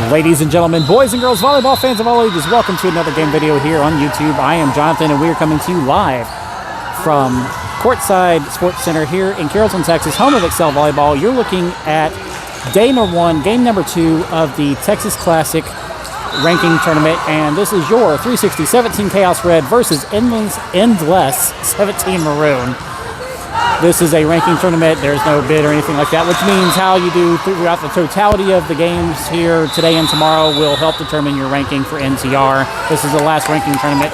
Ladies and gentlemen, boys and girls, volleyball fans of all ages, welcome to another game video here on YouTube. I am Jonathan, and we are coming to you live from Courtside Sports Center here in Carrollton, Texas, home of Excel Volleyball. You're looking at day number 1, game number 2 of the Texas Classic ranking tournament, and this is your 360 17 Chaos Red versus Endless 17 Maroon. This is a ranking tournament. There's no bid or anything like that, which means how you do throughout the totality of the games here today and tomorrow will help determine your ranking for NCR. This is the last ranking tournament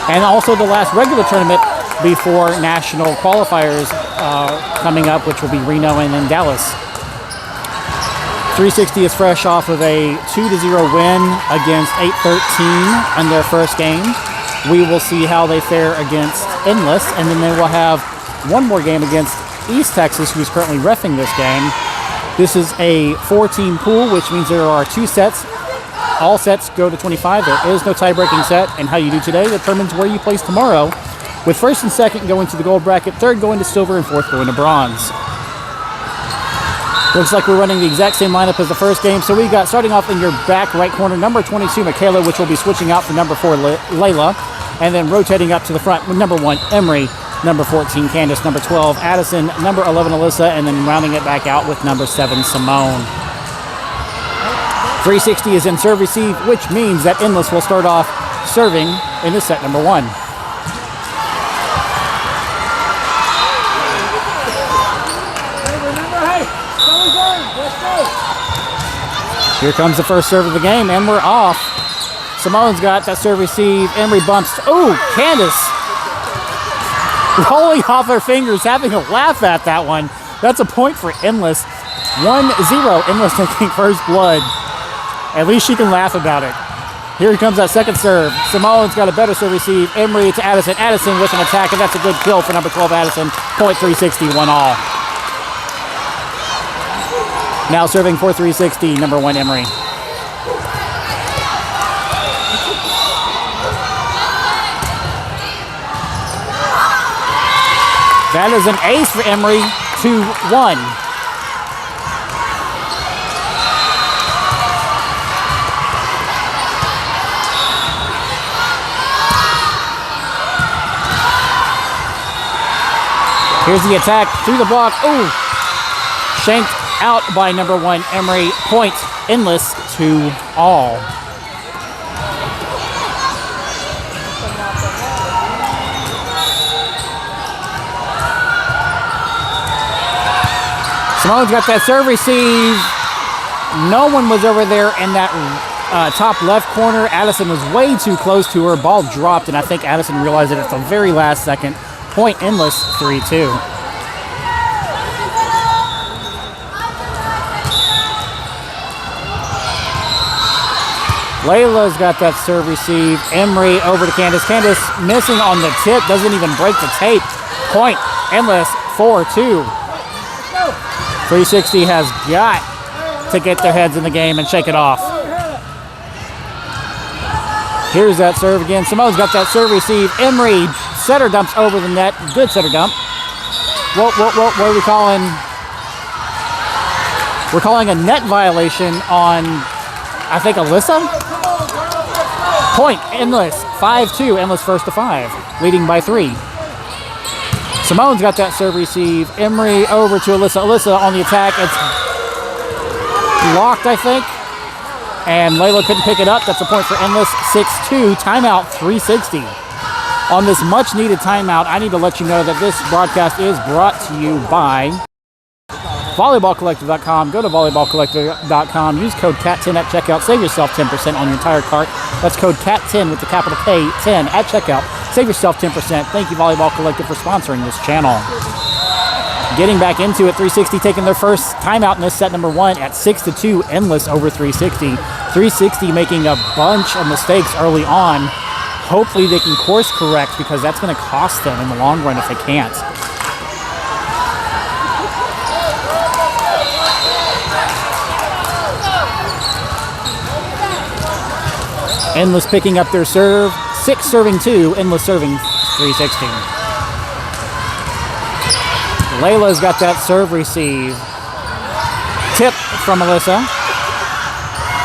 and also the last regular tournament before national qualifiers coming up, which will be Reno and then Dallas. 360 is fresh off of a 2-0 win against 8-13 in their first game. We will see how they fare against Endless, and then they will have one more game against East Texas, who's currently reffing this game. This is a 4-team pool, which means there are 2 sets. All sets go to 25. There is no tie-breaking set, and how you do today determines where you place tomorrow, with first and second going to the gold bracket, third going to silver, and fourth going to bronze. Looks like we're running the exact same lineup as the first game. So we got, starting off in your back right corner, number 22, Michaela, which will be switching out for number 4, Layla, and then rotating up to the front with number 1, Emery, number 14, Candace, number 12, Addison, number 11, Alyssa, and then rounding it back out with number 7, Simone. 360 is in serve receive, which means that Endless will start off serving in the set number 1. Here comes the first serve of the game, and we're off. Simone's got that serve receive. Emery bumps. Oh, Candace rolling off her fingers, having a laugh at that one. That's a point for Endless. 1-0, Endless taking first blood. At least she can laugh about it. Here comes that second serve. Simone's got a better serve receive. Emery to Addison. Addison with an attack, and that's a good kill for number 12, Addison. Point 360, 1-all. Now serving for 360, number 1, Emery. That is an ace for Emery, 2-1. Here's the attack through the block. Ooh! Shanked out by number 1, Emery. Point, Endless, 2-all. Simone's got that serve receive. No one was over there in that top left corner. Addison was way too close to her. Ball dropped, and I think Addison realized it at the very last second. Point, Endless, 3-2. Layla's got that serve receive. Emery over to Candace. Candace missing on the tip. Doesn't even break the tape. Point, Endless, 4-2. 360 has got to get their heads in the game and shake it off. Here's that serve again. Simone's got that serve receive. Emery setter dumps over the net. Good setter dump. What are we calling? We're calling a net violation on, I think, Alyssa? Point, Endless, 5-2. Endless first to 5, leading by 3. Simone's got that serve receive. Emery over to Alyssa. Alyssa on the attack. It's blocked, I think. And Layla couldn't pick it up. That's a point for Endless. 6-2. Timeout 360. On this much-needed timeout, I need to let you know that this broadcast is brought to you by volleyballcollective.com. Go to volleyballcollective.com. Use code CAT10 at checkout. Save yourself 10% on your entire cart. That's code CAT10 with the capital K, 10 at checkout. Save yourself 10%. Thank you, Volleyball Collective, for sponsoring this channel. Getting back into it, 360 taking their first timeout in this set number 1 at 6-2. Endless over 360. 360 making a bunch of mistakes early on. Hopefully they can course correct, because that's going to cost them in the long run if they can't. Endless picking up their serve. 6 serving 2, Endless serving 360. Layla's got that serve receive. Tip from Alyssa.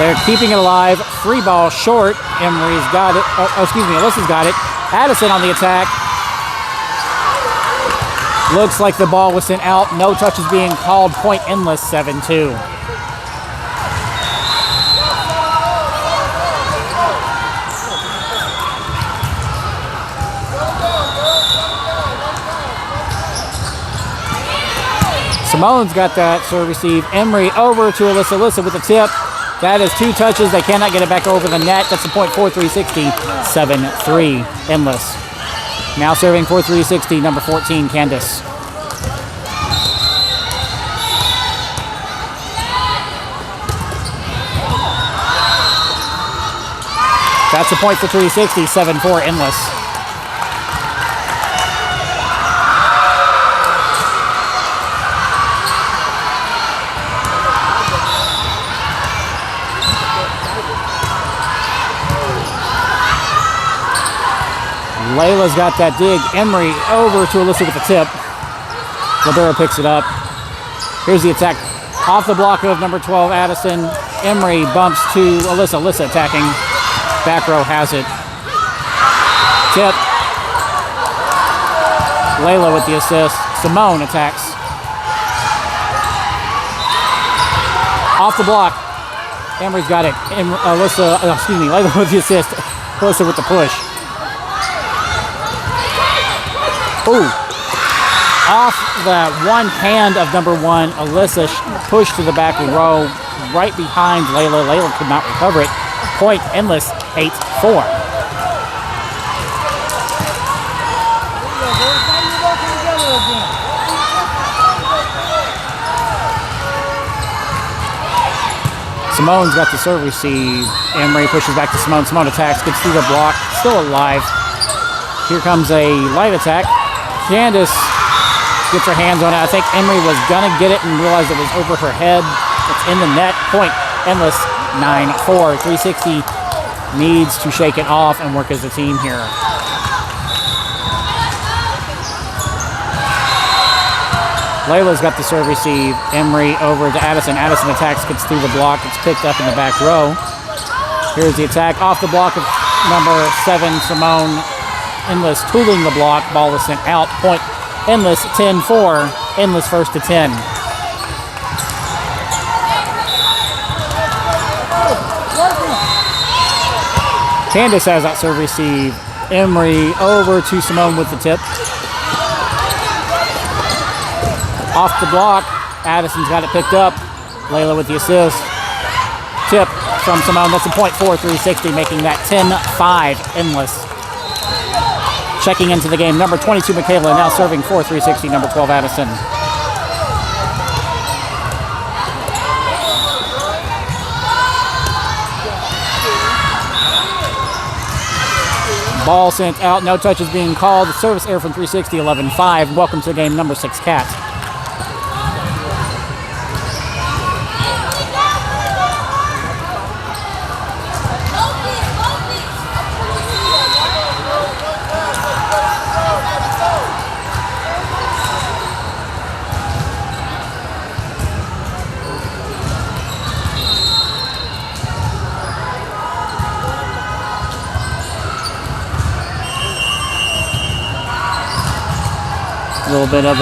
They're keeping it alive. Free ball short. Emery's got it. Alyssa's got it. Addison on the attack. Looks like the ball was sent out. No touches being called. Point endless, 7-2. Simone's got that serve receive. Emery over to Alyssa. Alyssa with the tip. That is 2 touches. They cannot get it back over the net. That's the point. 4-3-60. 7-3. Endless. Now serving 4-3-60. Number 14, Candace. That's the point for 360. 7-4. Endless. Layla's got that dig. Emery over to Alyssa with the tip. Libero picks it up. Here's the attack. Off the block of number 12, Addison. Emery bumps to Alyssa. Alyssa attacking. Back row has it. Tip. Layla with the assist. Simone attacks. Off the block. Emery's got it. Layla with the assist. Alyssa with the push. Ooh. Off the one hand of number 1, Alyssa pushed to the back row right behind Layla. Layla could not recover it. Point endless, 8-4. Simone's got the serve receive. Emery pushes back to Simone. Simone attacks, gets through the block, still alive. Here comes a light attack. Candace gets her hands on it. I think Emery was gonna get it and realized it was over her head. It's in the net. Point endless, 9-4. 360 needs to shake it off and work as a team here. Layla's got the serve receive. Emery over to Addison. Addison attacks, gets through the block. It's picked up in the back row. Here's the attack off the block of number 7, Simone. Endless tooling the block. Ball is sent out. Point endless, 10-4. Endless first to 10. Candace has that serve receive. Emery over to Simone with the tip. Off the block. Addison's got it picked up. Layla with the assist. Tip from Simone. That's a point. 4-3-60, making that 10-5. Endless. Checking into the game, number 22, Michaela, now serving 4-3-60, number 12, Addison. Ball sent out, no touches being called. Service error from 360, 11-5. Welcome to the game, number 6, Cat. A little bit of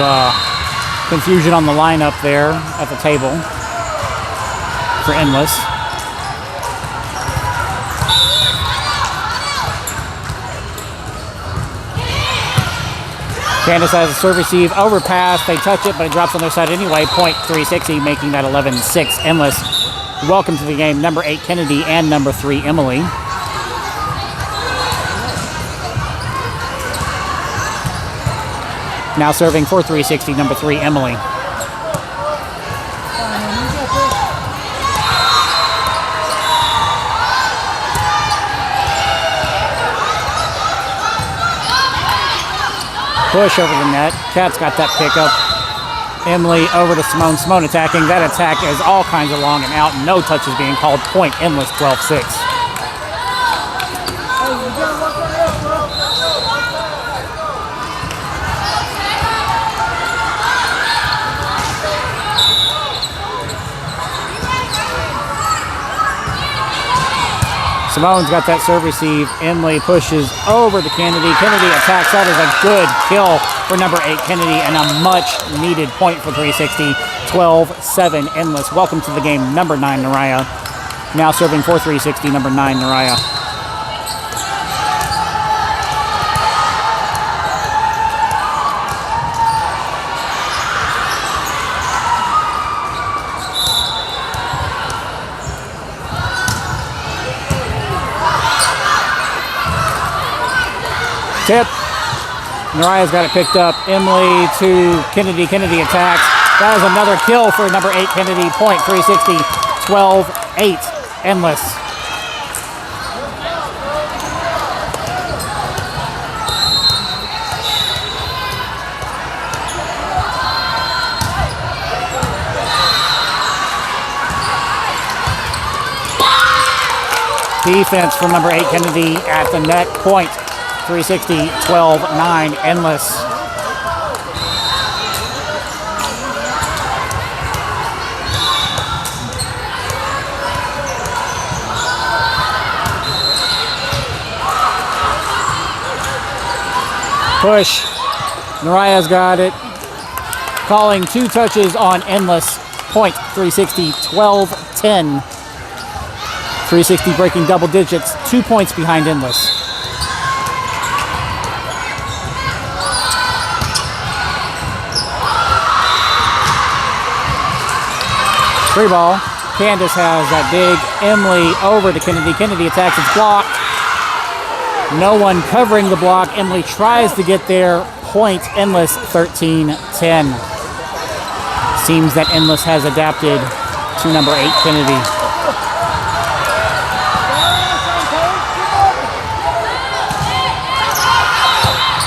confusion on the lineup there at the table for Endless. Candace has a serve receive, overpass, they touch it, but it drops on their side anyway. Point 360, making that 11-6. Endless. Welcome to the game, number 8, Kennedy, and number 3, Emily. Now serving for 360, number 3, Emily. Push over the net. Cat's got that pickup. Emily over to Simone. Simone attacking. That attack is all kinds of long and out. No touches being called. Point Endless, 12-6. Simone's got that serve receive. Emily pushes over to Kennedy. Kennedy attacks. That is a good kill for number 8, Kennedy, and a much-needed point for 360. 12-7, Endless. Welcome to the game, number 9, Naraya. Now serving for 360, number 9, Naraya. Tip. Naraya's got it picked up. Emily to Kennedy. Kennedy attacks. That is another kill for number 8, Kennedy. Point 360. 12-8. Endless. Defense from number 8, Kennedy at the net. Point 360, 12-9, Endless. Push. Naraya's got it. Calling 2 touches on Endless. Point 360, 12-10. 360 breaking double digits. 2 points behind Endless. Free ball. Candace has that dig. Emily over to Kennedy. Kennedy attacks. It's blocked. No one covering the block. Emily tries to get there. Point Endless 13-10. Seems that Endless has adapted to number 8 Kennedy.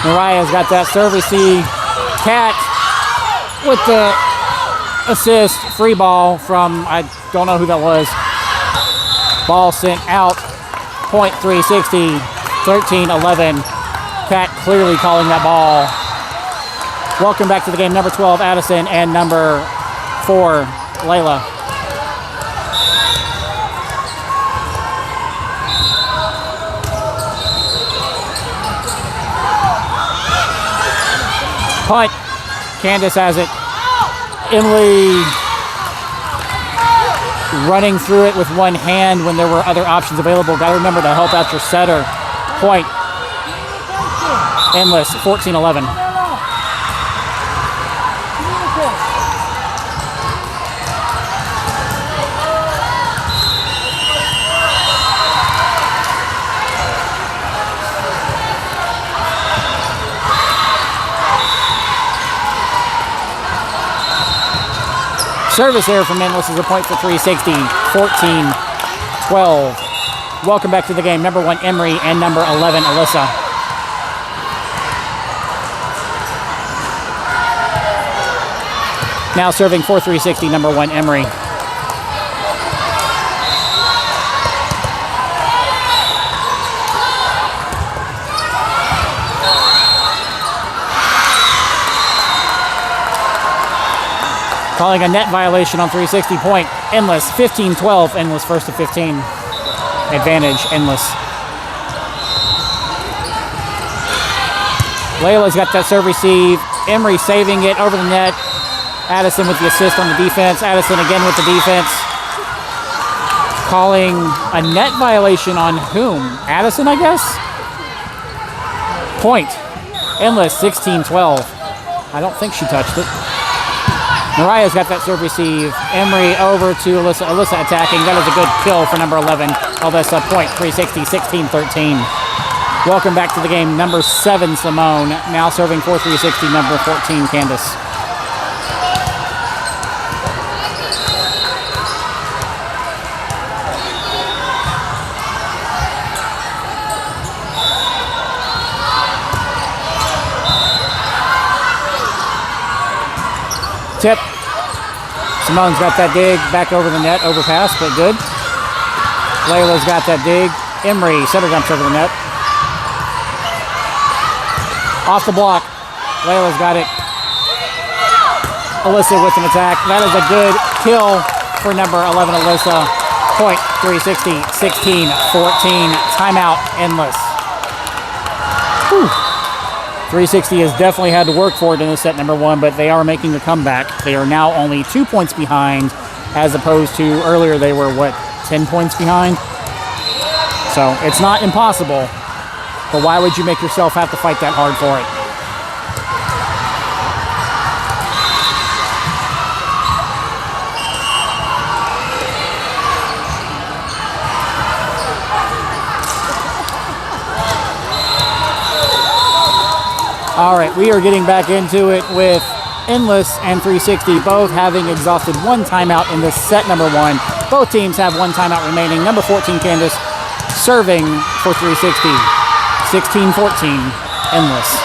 Mariah's got that serve receive. Cat with the assist. Free ball from, I don't know who that was. Ball sent out. Point 360. 13-11. Cat clearly calling that ball. Welcome back to the game. Number 12, Addison, and number 4, Layla. Punt. Candace has it. Emily running through it with one hand when there were other options available. Got to remember to help out your setter. Point. Endless, 14-11. Service error from Endless is a point for 360. 14-12. Welcome back to the game. Number 1, Emery, and number 11, Alyssa. Now serving for 360, number 1, Emery. Calling a net violation on 360. Point Endless, 15-12. Endless first to 15. Advantage, Endless. Layla's got that serve receive. Emery saving it over the net. Addison with the assist on the defense. Addison again with the defense. Calling a net violation on whom? Addison, I guess? Point. Endless, 16-12. I don't think she touched it. Mariah's got that serve receive. Emery over to Alyssa. Alyssa attacking. That is a good kill for number 11. Alyssa, point 360, 16-13. Welcome back to the game. Number 7, Simone. Now serving for 360, number 14, Candace. Tip. Simone's got that dig. Back over the net. Overpass, but good. Layla's got that dig. Emery center jumps over the net. Off the block. Layla's got it. Alyssa with an attack. That is a good kill for number 11, Alyssa. Point 360, 16, 14. Timeout, Endless. Whew. 360 has definitely had to work for it in this set number one, but they are making a comeback. They are now only 2 points behind, as opposed to earlier they were, 10 points behind? So it's not impossible, but why would you make yourself have to fight that hard for it? All right, we are getting back into it with Endless and 360 both having exhausted one timeout in this set number one. Both teams have one timeout remaining. Number 14, Candace, serving for 360. 16-14, Endless.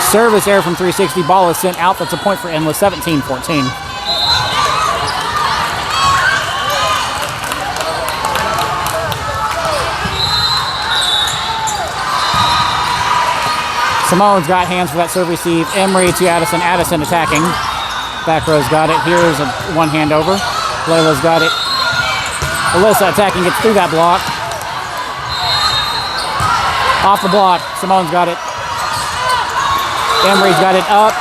Service error from 360. Ball is sent out. That's a point for Endless, 17-14. Simone's got hands for that serve receive. Emery to Addison. Addison attacking. Back row's got it. Here's a one hand over. Layla's got it. Alyssa attacking, gets through that block. Off the block. Simone's got it. Emery's got it up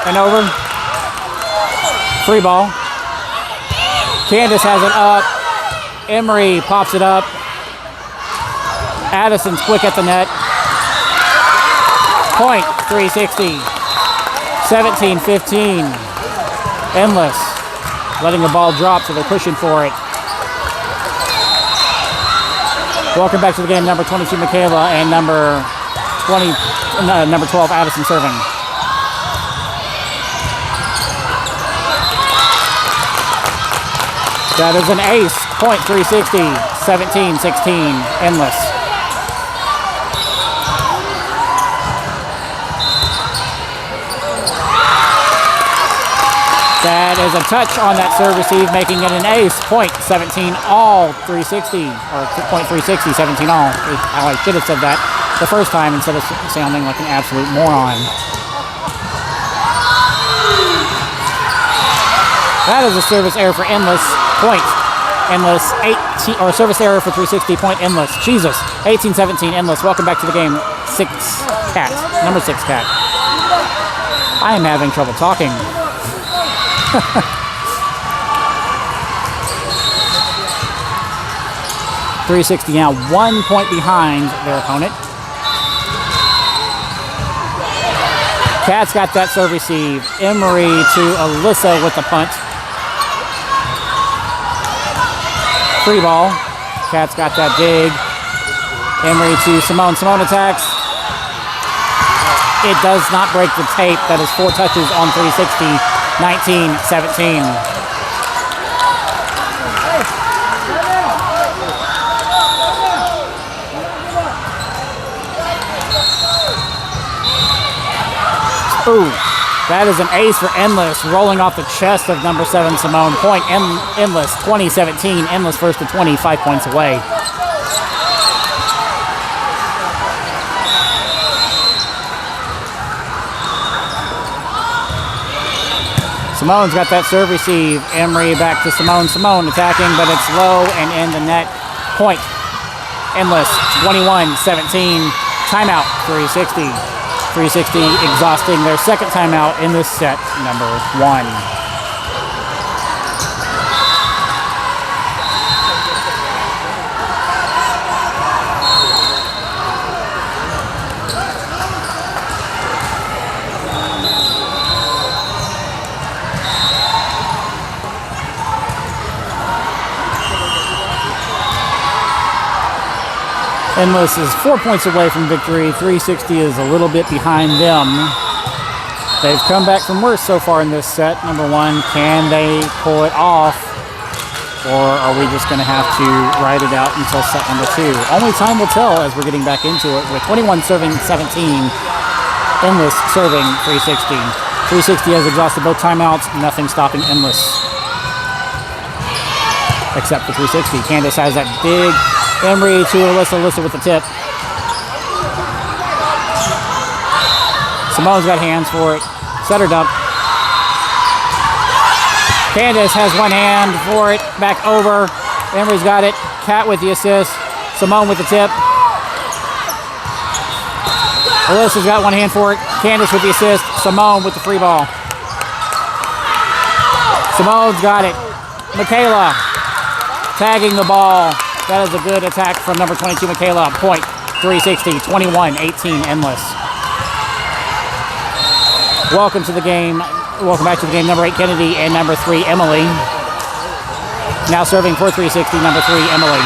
and over. Free ball. Candace has it up. Emery pops it up. Addison's quick at the net. Point, 360, 17-15, Endless, letting the ball drop, so they're pushing for it. Welcome back to the game, number 22, Michaela, and number 12, Addison serving. That is an ace, point, 360, 17-16, Endless. That is a touch on that serve receive, making it an ace. Point 17 all 360, or point 360, 17 all. How I should have said that the first time instead of sounding like an absolute moron. That is a service error for Endless. Point Endless 18, or service error for 360. Point Endless. Jesus, 18-17 Endless. Welcome back to the game. Number 6 Cat. I am having trouble talking. 360 now 1 point behind their opponent. Cat's got that serve receive. Emery to Alyssa with the punt. Free ball. Cat's got that dig. Emery to Simone. Simone attacks. It does not break the tape. That is 4 touches on 360. 19-17. Ooh, that is an ace for Endless, rolling off the chest of number 7, Simone. Point, Endless, 20-17. Endless first to 20, 5 points away. Simone's got that serve receive. Emery back to Simone. Simone attacking, but it's low and in the net. Point. Endless. 21-17. Timeout. 360. 360 exhausting their second timeout in this set, number 1. Endless is 4 points away from victory. 360 is a little bit behind them. They've come back from worse so far in this set. Number 1, can they pull it off? Or are we just going to have to ride it out until set number 2? Only time will tell as we're getting back into it with 21 serving 17. Endless serving 360. 360 has exhausted both timeouts. Nothing stopping Endless. Except for 360. Candace has that big Emery to Alyssa. Alyssa with the tip. Simone's got hands for it. Setter dump. Candace has one hand for it, back over. Emery's got it. Kat with the assist. Simone with the tip. Alyssa's got one hand for it. Candace with the assist. Simone with the free ball. Simone's got it. Michaela tagging the ball. That is a good attack from number 22, Michaela. Point, 360, 21, 18, endless. Welcome to the game. Welcome back to the game. Number 8, Kennedy, and number 3, Emily. Now serving for 360, number 3, Emily.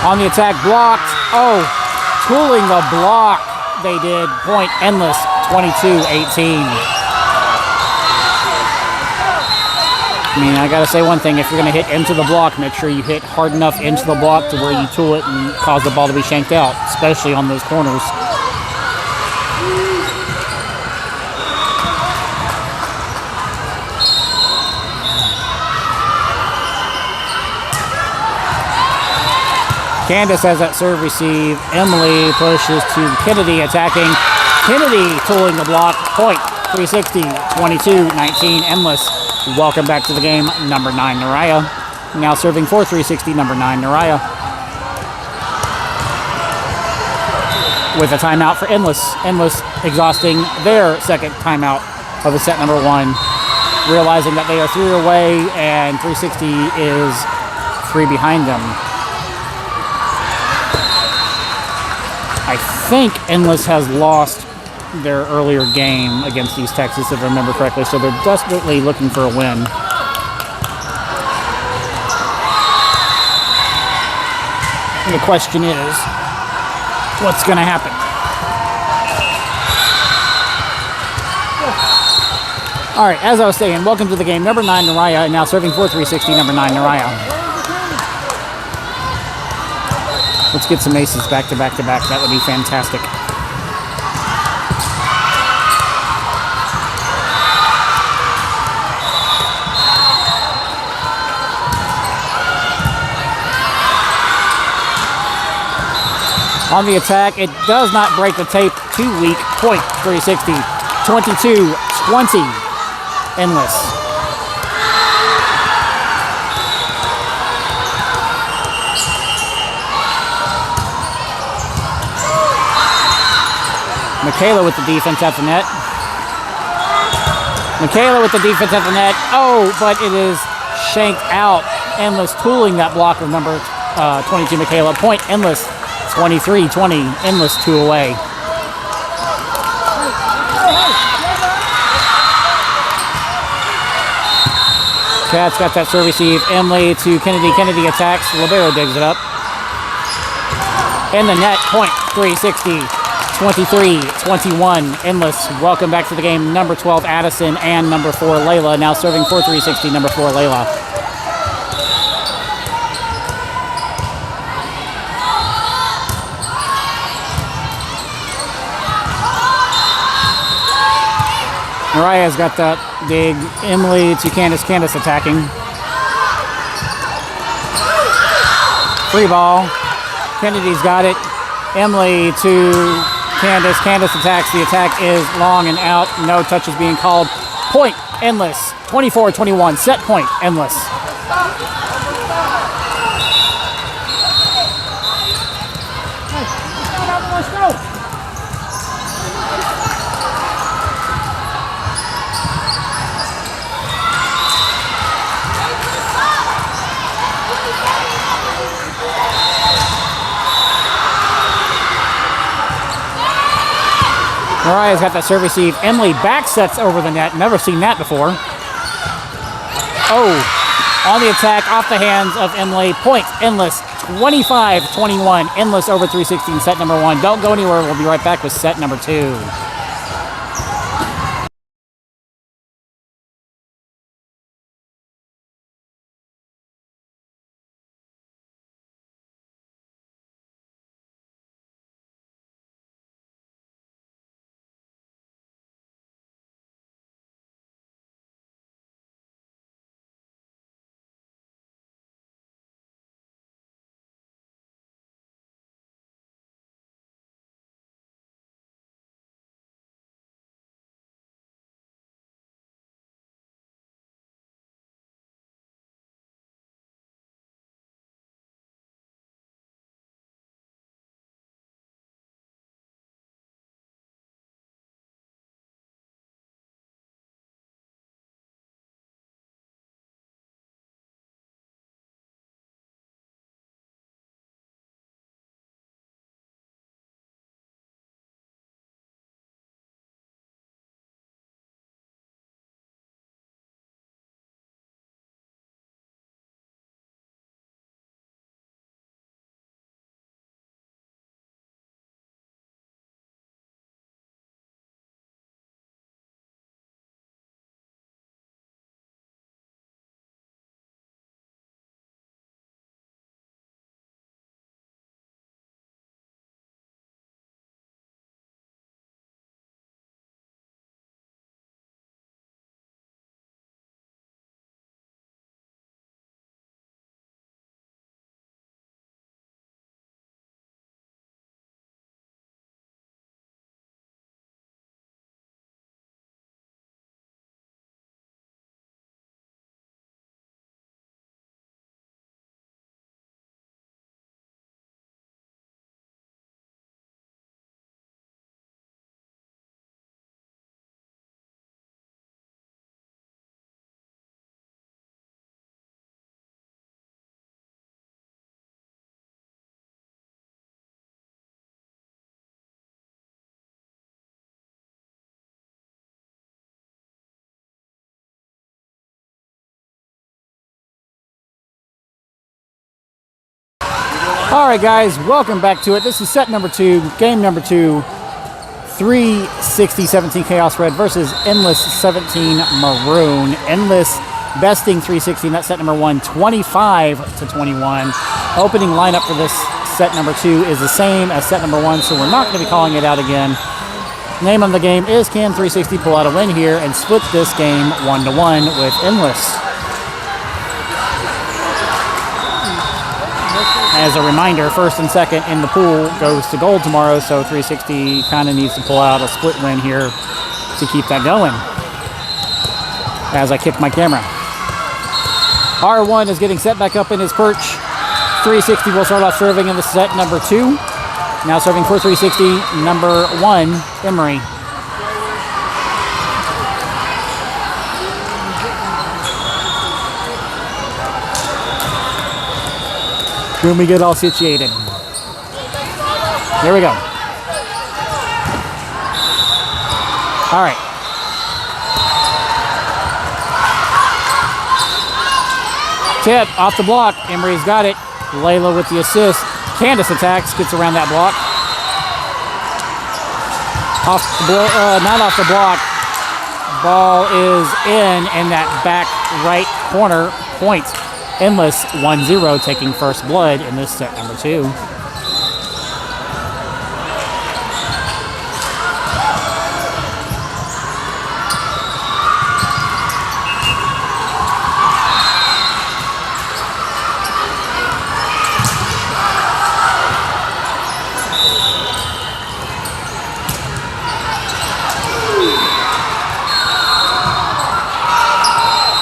On the attack, blocked. Oh, tooling the block. They did. Point, endless, 22-18. I mean, I got to say one thing. If you're going to hit into the block, make sure you hit hard enough into the block to where you tool it and cause the ball to be shanked out, especially on those corners. Candace has that serve receive. Emily pushes to Kennedy, attacking. Kennedy tooling the block. Point, 360, 22, 19, endless. Welcome back to the game, number 9, Naraya. Now serving for 360, number 9, Naraya. With a timeout for Endless. Endless exhausting their second timeout of the set number 1. Realizing that they are 3 away and 360 is 3 behind them. I think Endless has lost their earlier game against East Texas, if I remember correctly, so they're desperately looking for a win. And the question is, what's going to happen? All right, as I was saying, welcome to the game. Number 9, Naraya, and now serving for 360, number 9, Naraya. Let's get some aces back to back to back. That would be fantastic. On the attack, it does not break the tape. Too weak. Point, 360. 22, 20. Endless. Michaela with the defense at the net. Michaela with the defense at the net. Oh, but it is shanked out. Endless tooling that block of number 22, Michaela. Point, Endless. 23-20. Endless 2 away. Kat's got that serve receive. Emily to Kennedy. Kennedy attacks. Libero digs it up. In the net. Point, 360. 23-21, Endless. Welcome back to the game. Number 12, Addison, and number 4, Layla. Now serving for 360, number 4, Layla. Mariah's got that dig. Emily to Candace. Candace attacking. Free ball. Kennedy's got it. Emily to Candace. Candace attacks. The attack is long and out. No touches being called. Point, Endless. 24-21. Set point, Endless. Mariah's got that serve receive. Emily back sets over the net. Never seen that before. Oh, on the attack, off the hands of Emily. Point, Endless. 25-21. Endless over 316, set number 1. Don't go anywhere. We'll be right back with set number 2. All right, guys, welcome back to it. This is set number 2, game number 2, 360-17 Chaos Red versus Endless 17 Maroon. Endless besting 360, that's set number 1, 25-21. Opening lineup for this set number 2 is the same as set number 1, so we're not going to be calling it out again. Name of the game is Can 360 pull out a win here and split this game 1-1 with Endless. As a reminder, first and second in the pool goes to gold tomorrow, so 360 kind of needs to pull out a split win here to keep that going. As I kick my camera. R1 is getting set back up in his perch. 360 will start off serving in the set number 2. Now serving for 360, number 1, Emery. When we get all situated. Here we go. All right. Tip off the block. Emery's got it. Layla with the assist. Candace attacks, gets around that block. Off the not off the block. Ball is in that back right corner. Point. Endless 1-0 taking first blood in this set number 2.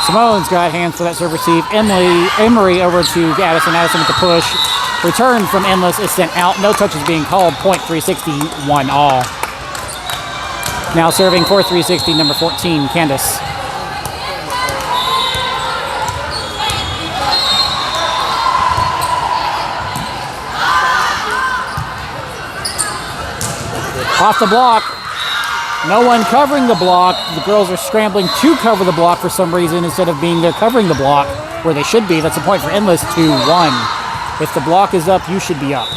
Simone's got hands for that serve receive. Emery over to Addison. Addison with the push. Return from Endless is sent out. No touches being called. Point 360, 1 all. Now serving for 360, number 14, Candace. Off the block. No one covering the block. The girls are scrambling to cover the block for some reason instead of being there covering the block where they should be. That's a point for Endless 2-1. If the block is up, you should be up.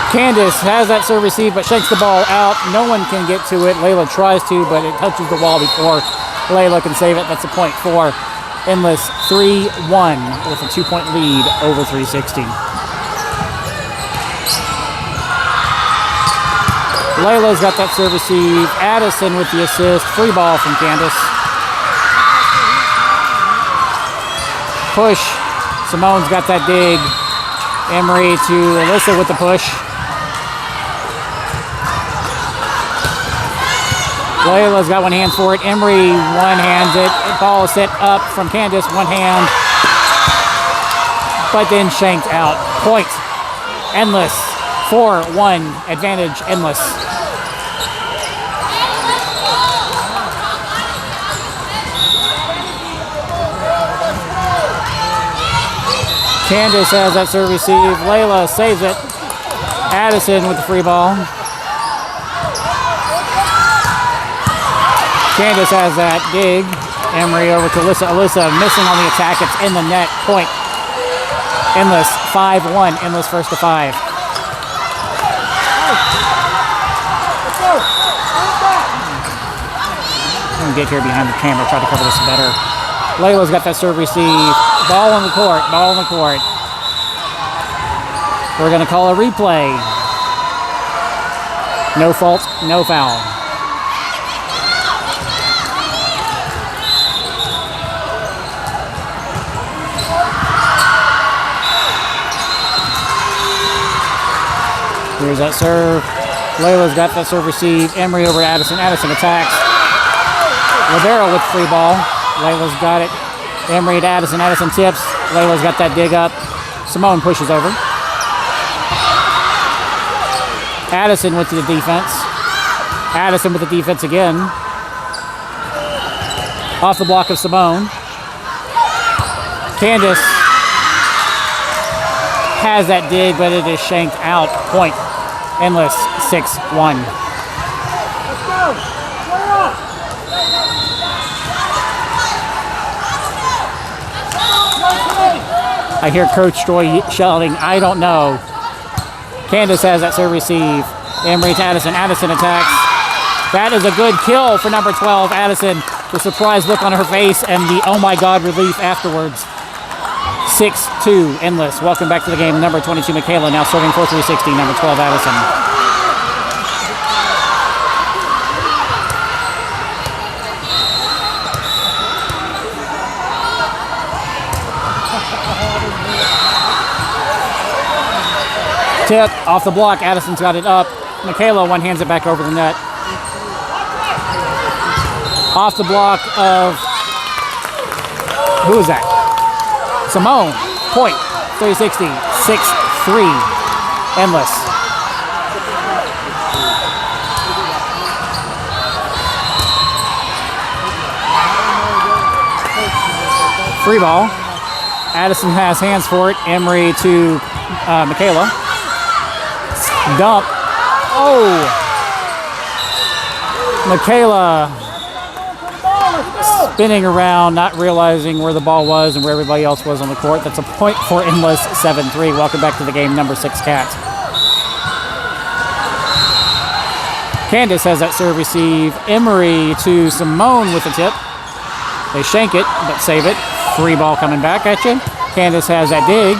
Candace has that serve receive but shakes the ball out. No one can get to it. Layla tries to, but it touches the wall before Layla can save it. That's a point for Endless 3-1 with a 2-point lead over 360. Layla's got that serve receive. Addison with the assist. Free ball from Candace. Push. Simone's got that dig. Emery to Alyssa with the push. Layla's got one hand for it. Emery one-hands it. Ball is set up from Candace. One hand. But then shanked out. Point. Endless. 4-1 advantage. Endless. Candace has that serve receive. Layla saves it. Addison with the free ball. Candace has that dig. Emery over to Alyssa. Alyssa missing on the attack. It's in the net. Point. Endless 5-1. Endless first to 5. I'm gonna get here behind the camera. Try to cover this better. Layla's got that serve receive. Ball on the court. Ball on the court. We're going to call a replay. No fault, no foul. Here's that serve. Layla's got that serve receive. Emery over to Addison. Addison attacks. Rivera with free ball. Layla's got it. Emery to Addison. Addison tips. Layla's got that dig up. Simone pushes over. Addison with the defense. Addison with the defense again. Off the block of Simone. Candace has that dig, but it is shanked out. Point. Endless 6-1. Let's go. I hear Coach Joy shouting, I don't know. Candace has that serve receive. Emery to Addison. Addison attacks. That is a good kill for number 12, Addison. The surprised look on her face and the oh my God relief afterwards. 6-2, endless. Welcome back to the game. Number 22, Michaela, now serving for 360. Number 12, Addison. Tip off the block. Addison's got it up. Michaela one hands it back over the net. Off the block of, who is that? Simone. Point. 360. 6-3. Endless. Free ball. Addison has hands for it. Emery to Michaela. Dump. Oh! Michaela spinning around, not realizing where the ball was and where everybody else was on the court. That's a point for Endless, 7-3. Welcome back to the game, number 6, Cats. Candace has that serve receive. Emery to Simone with the tip. They shank it, but save it. Free ball coming back at you. Candace has that dig.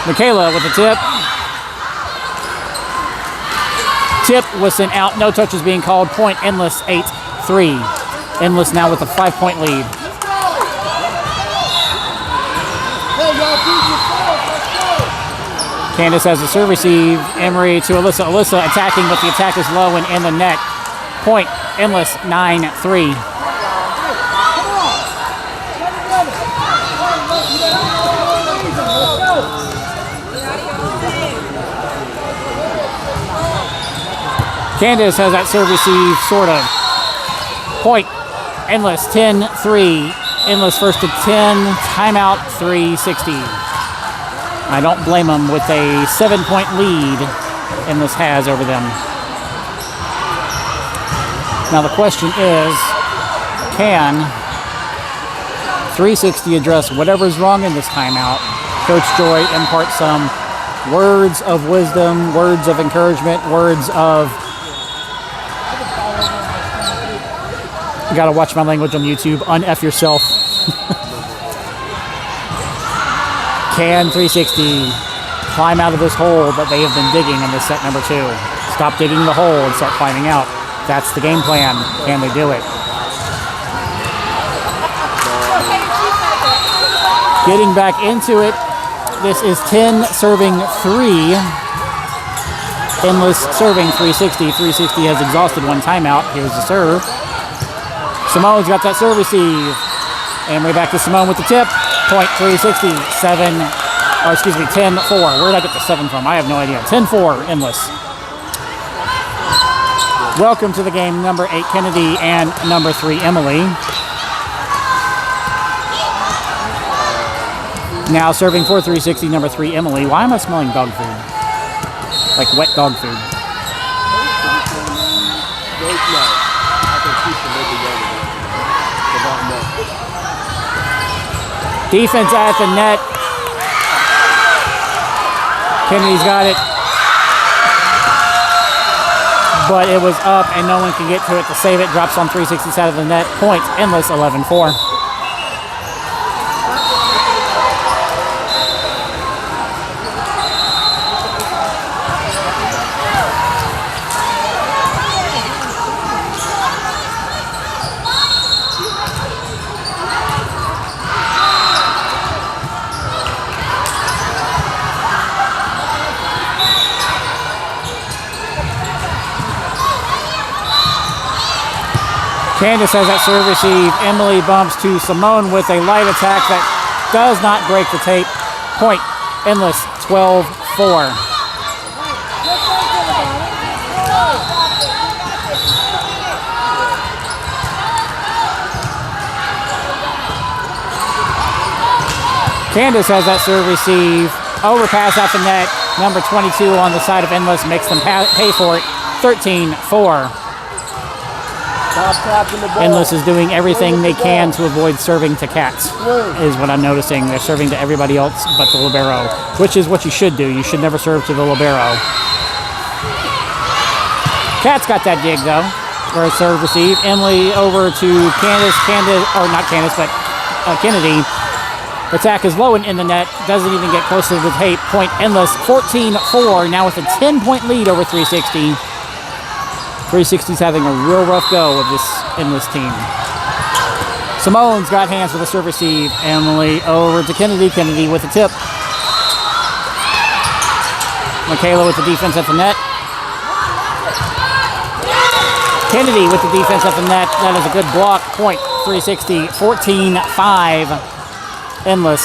Michaela with the tip. Tip was sent out. No touches being called. Point Endless 8-3. Endless now with a 5-point lead. Candace has the serve receive. Emery to Alyssa. Alyssa attacking, but the attack is low and in the net. Point Endless 9-3. Candace has that serve receive, sort of. Point, Endless, 10-3. Endless first to 10, timeout, 360. I don't blame them with a 7-point lead Endless has over them. Now the question is, can 360 address whatever's wrong in this timeout? Coach Joy impart some words of wisdom, words of encouragement, words of... You gotta watch my language on YouTube. Un-F yourself. Can 360 climb out of this hole that they have been digging in this set number 2? Stop digging the hole and start climbing out. That's the game plan. Can they do it? Getting back into it. This is 10 serving 3. Endless serving 360. 360 has exhausted one timeout. Here's the serve. Simone's got that serve receive. Emery back to Simone with the tip. Point 360. 10-4. Where did I get the 7 from? I have no idea. 10-4, Endless. Welcome to the game, number 8, Kennedy, and number 3, Emily. Now serving for 360, number 3, Emily. Why am I smelling dog food? Like wet dog food. Defense at the net. Kennedy's got it. But it was up and no one can get to it to save it. Drops on 360 side of the net. Point, Endless, 11-4. Candace has that serve receive. Emily bumps to Simone with a light attack that does not break the tape. Point, Endless, 12-4. Candace has that serve receive. Overpass at the net. Number 22 on the side of Endless makes them pay for it. 13-4. Endless is doing everything they can to avoid serving to Cats, is what I'm noticing. They're serving to everybody else but the libero, which is what you should do. You should never serve to the libero. Cats got that dig, though, for a serve receive. Emily over to Kennedy. Attack is low and in the net. Doesn't even get close to the tape. Point Endless, 14-4, now with a 10-point lead over 360. 360's having a real rough go of this Endless team. Simone's got hands with a serve receive. Emily over to Kennedy. Kennedy with a tip. Michaela with the defense at the net. Kennedy with the defense at the net. That is a good block. Point 360, 14-5. Endless.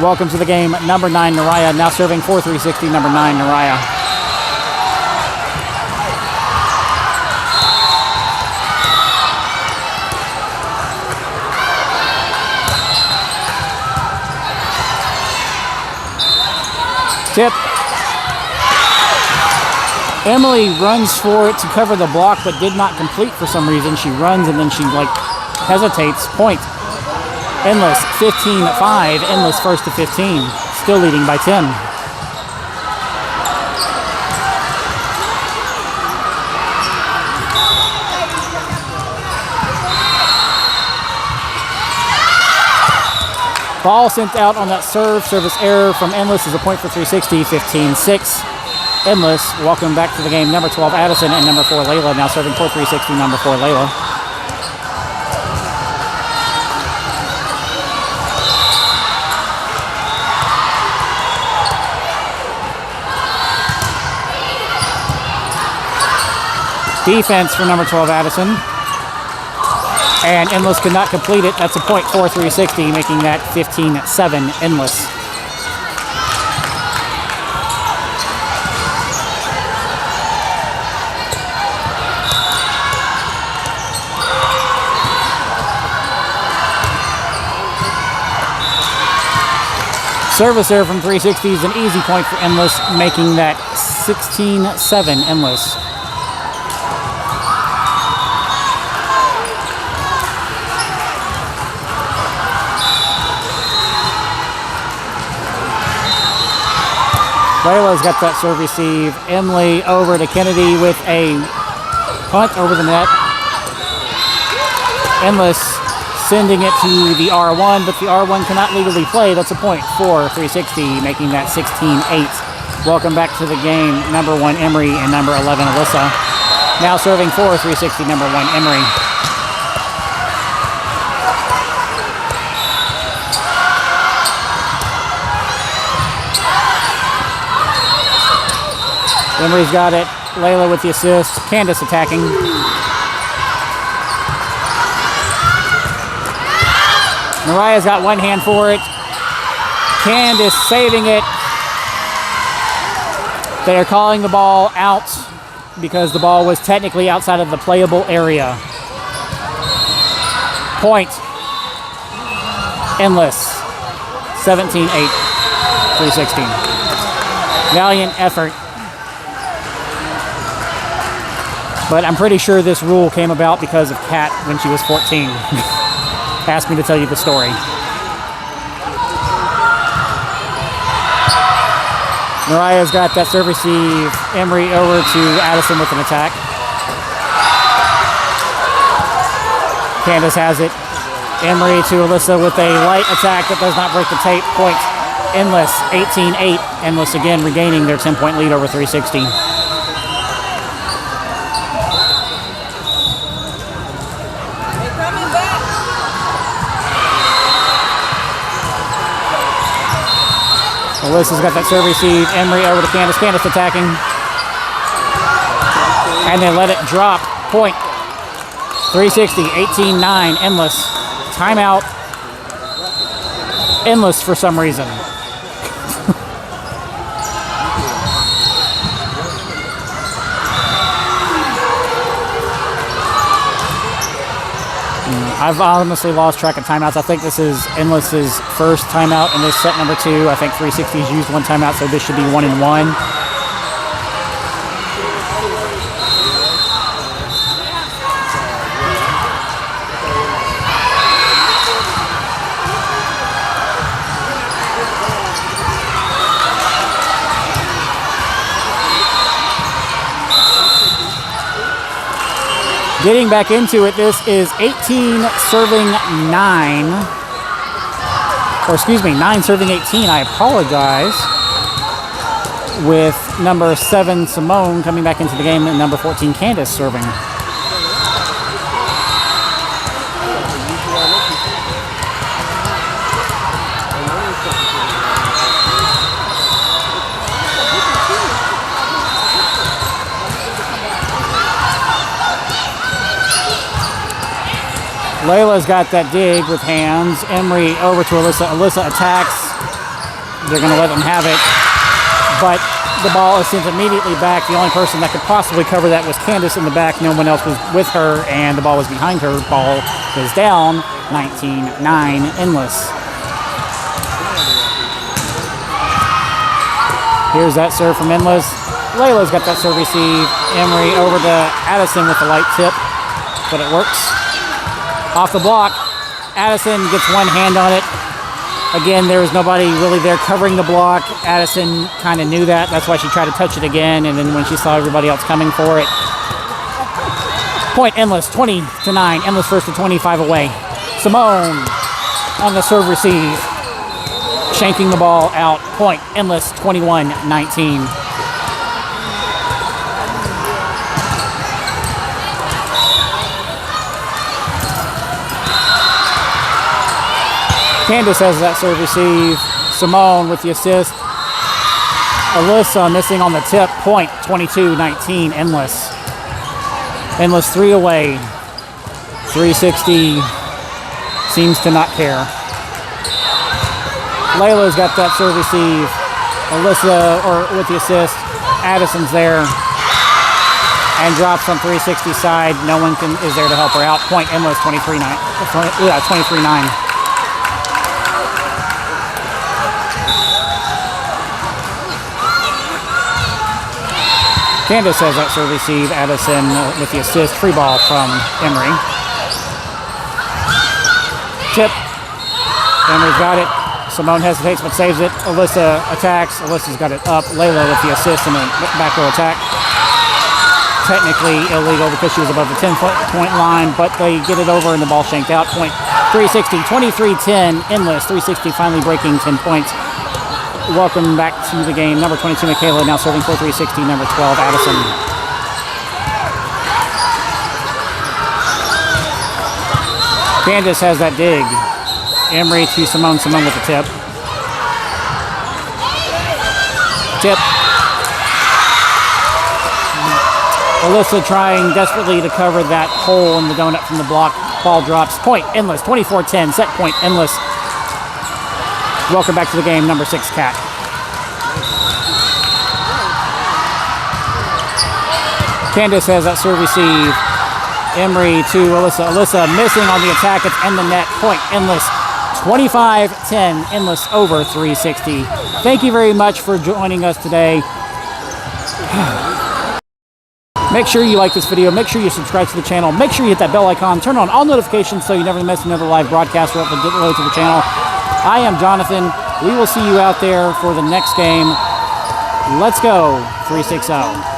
Welcome to the game, number 9, Naraya. Now serving for 360, number 9, Naraya. Tip. Emily runs for it to cover the block, but did not complete for some reason. She runs and then she hesitates. Point. Endless 15-5. Endless first to 15. Still leading by 10. Ball sent out on that service error from Endless is a point for 360, 15-6. Endless, welcome back to the game. Number 12, Addison, and number 4, Layla. Now serving for 360, number 4, Layla. Defense for number 12, Addison. And Endless could not complete it. That's a point for 360, making that 15-7, Endless. Service error from 360 is an easy point for Endless, making that 16-7, Endless. Layla's got that serve receive. Emily over to Kennedy with a punt over the net. Endless sending it to the R1, but the R1 cannot legally play. That's a point for 360, making that 16-8. Welcome back to the game, number 1, Emery, and number 11, Alyssa. Now serving for 360, number 1, Emery. Emery's got it. Layla with the assist. Candace attacking. Mariah's got one hand for it. Candace saving it. They are calling the ball out because the ball was technically outside of the playable area. Point. Endless. 17-8. 360. Valiant effort. But I'm pretty sure this rule came about because of Kat when she was 14. Asked me to tell you the story. Mariah's got that serve receive. Emery over to Addison with an attack. Candace has it. Emery to Alyssa with a light attack that does not break the tape. Point. Endless. 18-8. Endless again regaining their 10-point lead over 360. Alyssa's got that serve receive. Emery over to Candace. Candace attacking. And they let it drop. Point. 360. 18-9. Endless. Timeout. Endless for some reason. I've honestly lost track of timeouts. I think this is Endless's first timeout in this set number 2. I think 360's used one timeout, so this should be 1-1. Getting back into it, this is 18 serving 9. Or excuse me, 9 serving 18. I apologize. With number 7, Simone, coming back into the game, and number 14, Candace, serving. Layla's got that dig with hands. Emery over to Alyssa. Alyssa attacks. They're going to let them have it. But the ball is sent immediately back. The only person that could possibly cover that was Candace in the back. No one else was with her, and the ball was behind her. Ball is down. 19-9, endless. Here's that serve from Endless. Layla's got that serve receive. Emery over to Addison with the light tip, but it works. Off the block, Addison gets one hand on it. Again, there was nobody really there covering the block. Addison kind of knew that. That's why she tried to touch it again, and then when she saw everybody else coming for it. Point, Endless, 20-9. Endless first to 25 away. Simone on the serve receive. Shanking the ball out. Point, Endless, 21-19. Candace has that serve receive. Simone with the assist. Alyssa missing on the tip. Point, 22-19, Endless. Endless 3 away. 360 seems to not care. Layla's got that serve receive. Alyssa with the assist. Addison's there. And drops on 360 side. No one is there to help her out. Point, Endless 23-9. Yeah, 23-9. Candace has that serve receive. Addison with the assist. Free ball from Emery. Tip. Emery's got it. Simone hesitates but saves it. Alyssa attacks. Alyssa's got it up. Layla with the assist and a back row attack. Technically illegal because she was above the 10-point line, but they get it over and the ball shanked out. Point, 360, 23-10. Endless. 360 finally breaking 10 points. Welcome back to the game. Number 22, Michaela, now serving for 360. Number 12, Addison. Candace has that dig. Emery to Simone. Simone with the tip. Tip. Alyssa trying desperately to cover that hole in the donut from the block. Ball drops. Point, Endless. 24-10. Set point, Endless. Welcome back to the game, number 6, Cat. Candace has that serve receive. Emery to Alyssa. Alyssa missing on the attack. It's in the net. Point, Endless. 25-10. Endless over 360. Thank you very much for joining us today. Make sure you like this video. Make sure you subscribe to the channel. Make sure you hit that bell icon. Turn on all notifications so you never miss another live broadcast or upload to the channel. I am Jonathan. We will see you out there for the next game. Let's go, 360.